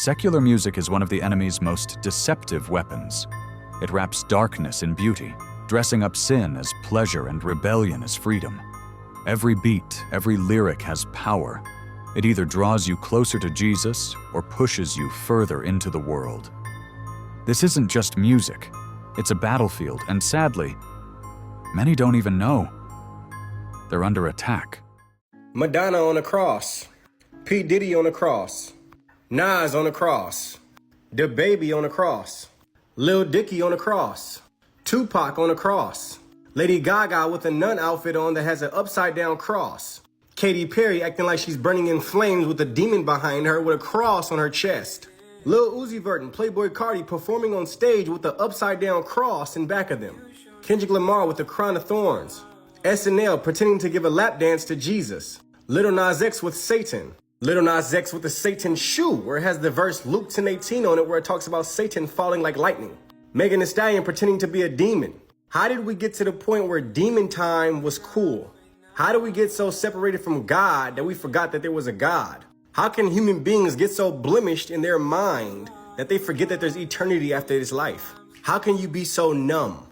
Secular music is one of the enemy's most deceptive weapons. It wraps darkness in beauty, dressing up sin as pleasure and rebellion as freedom. Every beat, every lyric has power. It either draws you closer to Jesus or pushes you further into the world. This isn't just music. It's a battlefield, and sadly, many don't even know. They're under attack. Madonna on the cross. P. Diddy on the cross. Nas on the cross. DaBaby on the cross. Lil Dicky on the cross. Tupac on the cross. Lady Gaga with a nun outfit on that has an upside-down cross. Katy Perry acting like she's burning in flames with a demon behind her with a cross on her chest. Lil Uzi Vert and Playboi Carti performing on stage with the upside-down cross in back of them. Kendrick Lamar with the crown of thorns. SNL pretending to give a lap dance to Jesus. Lil Nas X with Satan. Lil Nas X with the Satan shoe, where it has the verse Luke 10:18 on it, where it talks about Satan falling like lightning. Megan Thee Stallion pretending to be a demon. How did we get to the point where demon time was cool? How did we get so separated from God that we forgot that there was a God? How can human beings get so blemished in their mind that they forget that there's eternity after this life? How can you be so numb?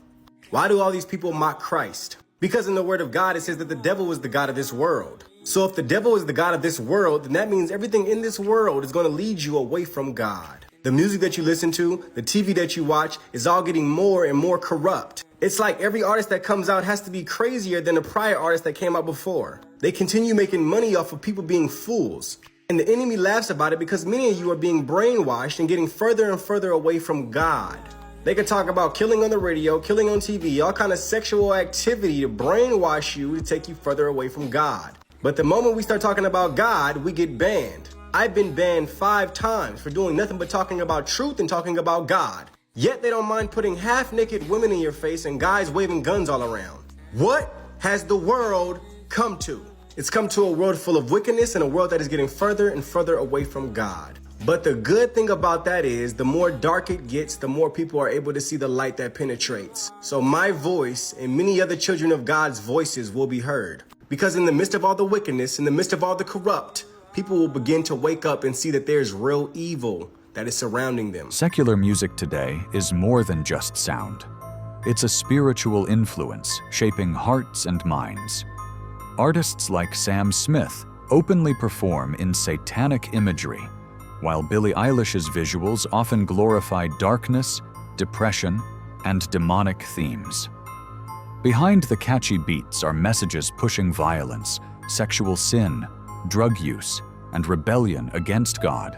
Why do all these people mock Christ? Because in the word of God, it says that the devil is the god of this world. So if the devil is the god of this world, then that means everything in this world is going to lead you away from God. The music that you listen to, the TV that you watch, is all getting more and more corrupt. It's like every artist that comes out has to be crazier than the prior artist that came out before. They continue making money off of people being fools. And the enemy laughs about it because many of you are being brainwashed and getting further and further away from God. They could talk about killing on the radio, killing on TV, all kind of sexual activity to brainwash you to take you further away from God. But the moment we start talking about God, we get banned. I've been banned 5 times for doing nothing but talking about truth and talking about God. Yet they don't mind putting half-naked women in your face and guys waving guns all around. What has the world come to? It's come to a world full of wickedness and a world that is getting further and further away from God. But the good thing about that is the more dark it gets, the more people are able to see the light that penetrates. So my voice and many other children of God's voices will be heard. Because in the midst of all the wickedness, in the midst of all the corrupt, people will begin to wake up and see that there's real evil that is surrounding them. Secular music today is more than just sound. It's a spiritual influence shaping hearts and minds. Artists like Sam Smith openly perform in satanic imagery, while Billie Eilish's visuals often glorify darkness, depression, and demonic themes. Behind the catchy beats are messages pushing violence, sexual sin, drug use, and rebellion against God.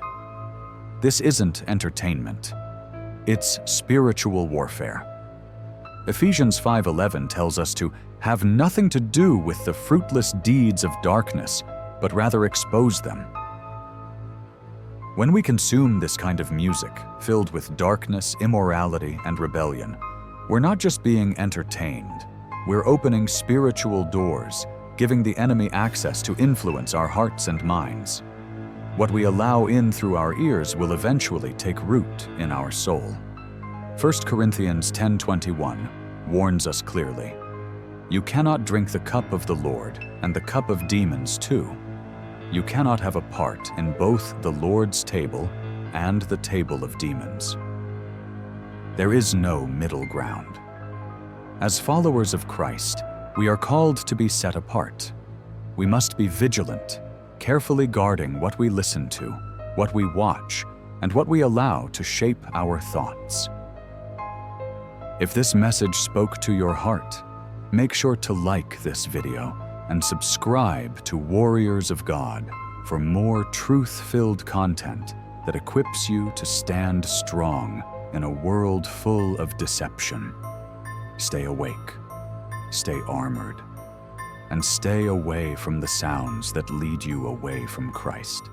This isn't entertainment. It's spiritual warfare. Ephesians 5:11 tells us to have nothing to do with the fruitless deeds of darkness, but rather expose them. When we consume this kind of music, filled with darkness, immorality, and rebellion, we're not just being entertained. We're opening spiritual doors, giving the enemy access to influence our hearts and minds. What we allow in through our ears will eventually take root in our soul. 1 Corinthians 10:21 warns us clearly, "You cannot drink the cup of the Lord and the cup of demons too. You cannot have a part in both the Lord's table and the table of demons." There is no middle ground. As followers of Christ, we are called to be set apart. We must be vigilant, carefully guarding what we listen to, what we watch, and what we allow to shape our thoughts. If this message spoke to your heart, make sure to like this video and subscribe to Warriors of God for more truth-filled content that equips you to stand strong in a world full of deception. Stay awake, stay armored, and stay away from the sounds that lead you away from Christ.